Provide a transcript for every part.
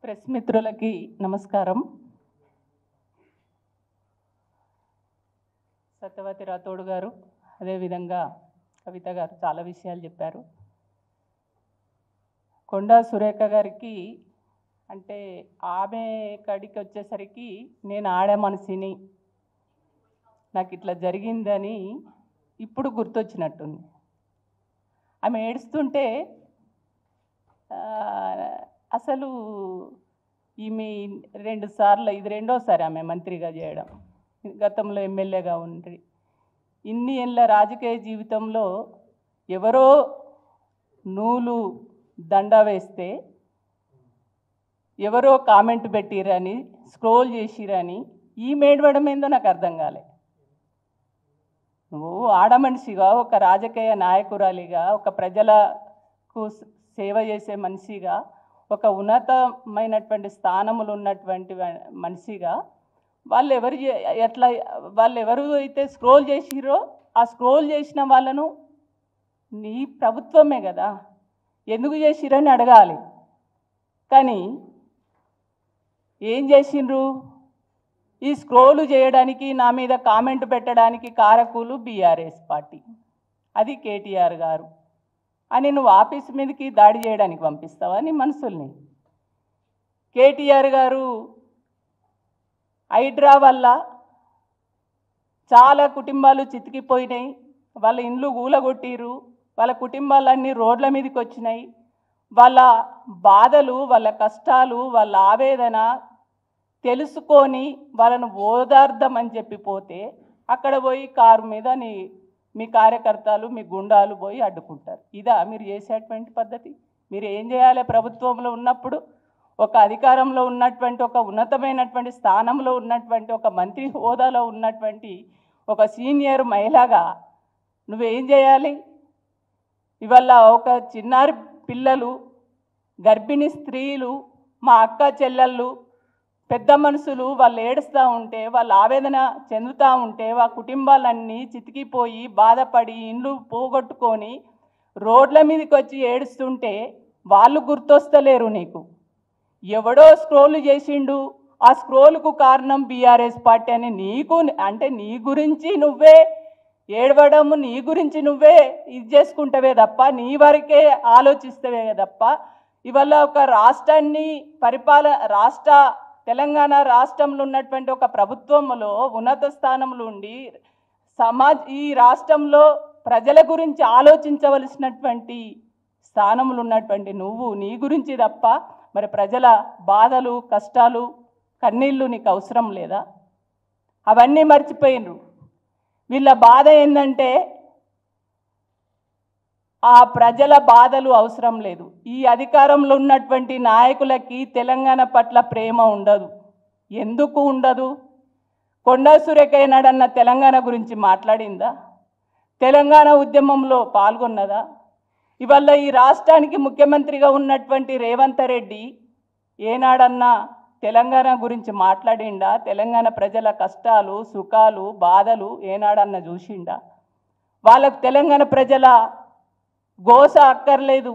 Press మిత్రులకి నమస్కారం. సత్యవతి రాథోడ్ గారు, అదేవిధంగా కవిత గారు చాలా విషయాలు చెప్పారు. కొండా సురేఖ గారికి అంటే ఆమె కడికి వచ్చేసరికి నేను ఆడే మనిషిని, నాకు ఇట్లా జరిగిందని ఇప్పుడు గుర్తొచ్చినట్టుంది. ఆమె ఏడుస్తుంటే అసలు ఈమె 2 సార్లు, ఇది రెండోసారి ఆమె మంత్రిగా చేయడం, గతంలో ఎమ్మెల్యేగా ఉండి ఇన్ని ఏళ్ళ రాజకీయ జీవితంలో ఎవరో నూలు దండ వేస్తే ఎవరో కామెంట్ పెట్టిరని, స్క్రోల్ చేసిరని ఈమె ఏడవడం ఏందో నాకు అర్థం కాలే. నువ్వు ఆడమనిషిగా, ఒక రాజకీయ నాయకురాలిగా, ఒక ప్రజలకు సేవ చేసే మనిషిగా, ఒక ఉన్నతమైనటువంటి స్థానములు ఉన్నటువంటి మనిషిగా వాళ్ళు ఎవరు అయితే స్క్రోల్ చేసిరో ఆ స్క్రోల్ చేసిన వాళ్ళను నీ ప్రభుత్వమే కదా ఎందుకు చేసిరని అడగాలి. కానీ ఏం చేసిండ్రు? ఈ స్క్రోలు చేయడానికి, నా మీద కామెంట్ పెట్టడానికి కారకులు బీఆర్ఎస్ పార్టీ, అది కేటీఆర్ గారు అని నువ్వు ఆఫీస్ మీదకి దాడి చేయడానికి పంపిస్తావా నీ మనుషుల్ని? కేటీఆర్ గారు హైడ్రా వల్ల చాలా కుటుంబాలు చితికిపోయినాయి, వాళ్ళ ఇండ్లు గూలగొట్టిరు, వాళ్ళ కుటుంబాలన్నీ రోడ్ల మీదకి వచ్చినాయి. వాళ్ళ బాధలు, వాళ్ళ కష్టాలు, వాళ్ళ ఆవేదన తెలుసుకొని వాళ్ళను ఓదార్దామని చెప్పిపోతే అక్కడ పోయి కారు మీద మీ కార్యకర్తలు, మీ గుండాలు పోయి అడ్డుకుంటారు. ఇదా మీరు చేసేటువంటి పద్ధతి? మీరు ఏం చేయాలి? ప్రభుత్వంలో ఉన్నప్పుడు, ఒక అధికారంలో ఉన్నటువంటి, ఒక ఉన్నతమైనటువంటి స్థానంలో ఉన్నటువంటి, ఒక మంత్రి హోదాలో ఉన్నటువంటి ఒక సీనియర్ మహిళగా నువ్వేం చేయాలి? ఇవాళ ఒక చిన్నారి పిల్లలు, గర్భిణీ స్త్రీలు, మా అక్క చెల్లెళ్ళు, పెద్ద మనుషులు వాళ్ళు ఏడుస్తూ ఉంటే, వాళ్ళు ఆవేదన చెందుతూ ఉంటే, ఆ కుటుంబాలన్నీ చితికిపోయి బాధపడి ఇండ్లు పోగొట్టుకొని రోడ్ల మీదకి వచ్చి ఏడుస్తుంటే వాళ్ళు గుర్తొస్తలేరు నీకు. ఎవడో స్క్రోల్ చేసిండు, ఆ స్క్రోల్కు కారణం బీఆర్ఎస్ పార్టీ అని నీకు, అంటే నీ గురించి నువ్వే ఏడవడము, నీ గురించి నువ్వే ఇది చేసుకుంటావే తప్ప, నీ వరకే ఆలోచిస్తావే తప్ప, ఇవాళ ఒక రాష్ట్రాన్ని తెలంగాణ రాష్ట్రంలో ఉన్నటువంటి ఒక ప్రభుత్వంలో ఉన్నత స్థానంలో ఉండి ఈ రాష్ట్రంలో ప్రజల గురించి ఆలోచించవలసినటువంటి స్థానంలో ఉన్నటువంటి నువ్వు నీ గురించి తప్ప మరి ప్రజల బాధలు, కష్టాలు, కన్నీళ్ళు నీకు అవసరం లేదా? అవన్నీ మర్చిపోయినరు. వీళ్ళ బాధ ఏంటంటే ఆ ప్రజల బాధలు అవసరం లేదు. ఈ అధికారంలో ఉన్నటువంటి నాయకులకి తెలంగాణ పట్ల ప్రేమ ఉండదు. ఎందుకు ఉండదు? కొండా సురేఖ ఏనాడన్న తెలంగాణ గురించి మాట్లాడిందా? తెలంగాణ ఉద్యమంలో పాల్గొన్నదా? ఇవాళ ఈ రాష్ట్రానికి ముఖ్యమంత్రిగా ఉన్నటువంటి రేవంత్ రెడ్డి ఏనాడన్నా తెలంగాణ గురించి మాట్లాడిండా? తెలంగాణ ప్రజల కష్టాలు, సుఖాలు, బాధలు ఏనాడన్నా చూసిండా? వాళ్ళకు తెలంగాణ ప్రజల గోస అక్కర్లేదు,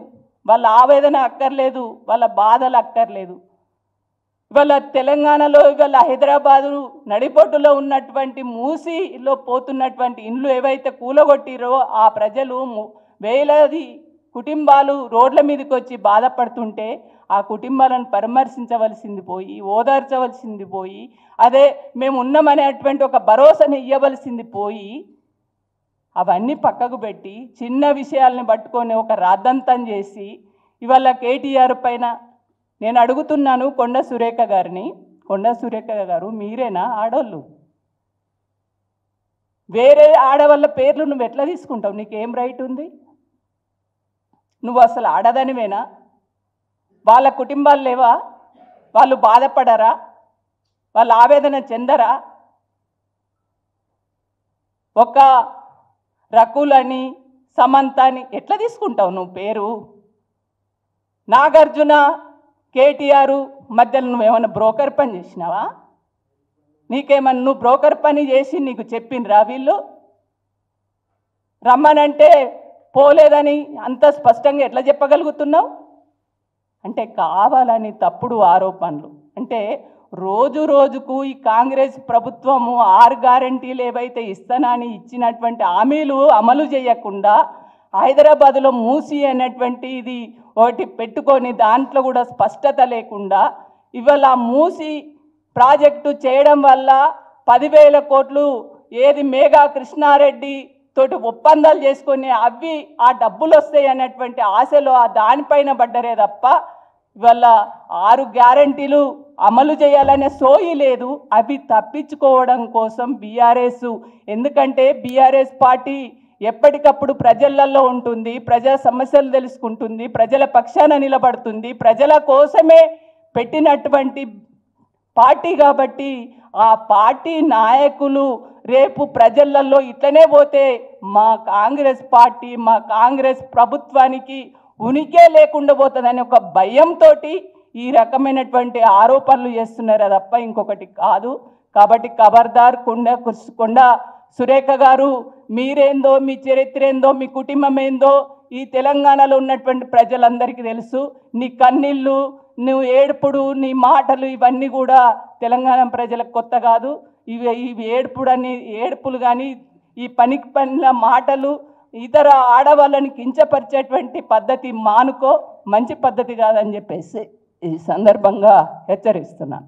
వాళ్ళ ఆవేదన అక్కర్లేదు, వాళ్ళ బాధలు అక్కర్లేదు. ఇవాళ తెలంగాణలో, ఇవాళ హైదరాబాదు నడిబొడ్డులో ఉన్నటువంటి మూసిలో పోతున్నటువంటి ఇండ్లు ఏవైతే కూలగొట్టిరో ఆ ప్రజలు వేలాది కుటుంబాలు రోడ్ల మీదకి వచ్చి బాధపడుతుంటే ఆ కుటుంబాలను పరామర్శించవలసింది పోయి, ఓదార్చవలసింది పోయి, అదే మేము ఉన్నామనేటువంటి ఒక భరోసాని ఇవ్వవలసింది పోయి, అవన్నీ పక్కకు పెట్టి చిన్న విషయాల్ని పట్టుకొని ఒక రాద్దంతం చేసి ఇవాళ కేటీఆర్ పైన నేను అడుగుతున్నాను కొండా సురేఖ గారిని, కొండా సురేఖ గారు మీరేనా ఆడోళ్ళు? వేరే ఆడవాళ్ళ పేర్లు నువ్వు ఎట్లా తీసుకుంటావు? నీకేం రైట్ ఉంది? నువ్వు అసలు ఆడదానివేనా? వాళ్ళ కుటుంబాలు లేవా? వాళ్ళు బాధపడరా? వాళ్ళ ఆవేదన చెందరా? ఒక రకులని, సమంతని ఎట్లా తీసుకుంటావు నువ్వు పేరు? నాగార్జున, కేటీఆర్ మధ్యలో నువ్వేమన్నా బ్రోకర్ పని చేసినావా? నీకేమన్నా నువ్వు బ్రోకర్ పని చేసి నీకు చెప్పిండ్రా వీళ్ళు? రమ్మనంటే పోలేదని అంత స్పష్టంగా ఎట్లా చెప్పగలుగుతున్నావు? అంటే కావాలని తప్పుడు ఆరోపణలు. అంటే రోజు రోజుకు ఈ కాంగ్రెస్ ప్రభుత్వము 6 గ్యారెంటీలు ఏవైతే ఇస్తానని ఇచ్చినటువంటి హామీలు అమలు చేయకుండా హైదరాబాద్లో మూసి అనేటువంటి ఇది ఒకటి పెట్టుకొని దాంట్లో కూడా స్పష్టత లేకుండా ఇవాళ మూసి ప్రాజెక్టు చేయడం వల్ల 10,000 కోట్లు ఏది మేఘా కృష్ణారెడ్డి తోటి ఒప్పందాలు చేసుకొని అవి ఆ డబ్బులు వస్తాయి అనేటువంటి ఆశలో దానిపైన పడ్డరే తప్ప ఇవాళ 6 గ్యారెంటీలు అమలు చేయాలనే సోయి లేదు. అవి తప్పించుకోవడం కోసం బీఆర్ఎస్, ఎందుకంటే బీఆర్ఎస్ పార్టీ ఎప్పటికప్పుడు ప్రజలలో ఉంటుంది, ప్రజా సమస్యలు తెలుసుకుంటుంది, ప్రజల పక్షాన నిలబడుతుంది, ప్రజల కోసమే పెట్టినటువంటి పార్టీ కాబట్టి ఆ పార్టీ నాయకులు రేపు ప్రజలలో ఇట్లనే పోతే మా కాంగ్రెస్ పార్టీ, మా కాంగ్రెస్ ప్రభుత్వానికి ఉనికే లేకుండా పోతుందని ఒక భయంతో ఈ రకమైనటువంటి ఆరోపణలు చేస్తున్నారు తప్ప ఇంకొకటి కాదు. కాబట్టి ఖబర్దార్ కొండ సురేఖ గారు, మీరేందో, మీ చరిత్ర ఏందో, మీ కుటుంబం ఏందో ఈ తెలంగాణలో ఉన్నటువంటి ప్రజలందరికీ తెలుసు. నీ కన్నీళ్ళు, నువ్వు ఏడుపుడు, నీ మాటలు ఇవన్నీ కూడా తెలంగాణ ప్రజలకు కొత్త కాదు. ఇవి ఏడుపులు కానీ ఈ పనిల మాటలు ఇతర ఆడవాళ్ళని కించపరిచేటువంటి పద్ధతి మానుకో, మంచి పద్ధతి కాదని చెప్పేసి ఈ సందర్భంగా హెచ్చరిస్తున్నాను.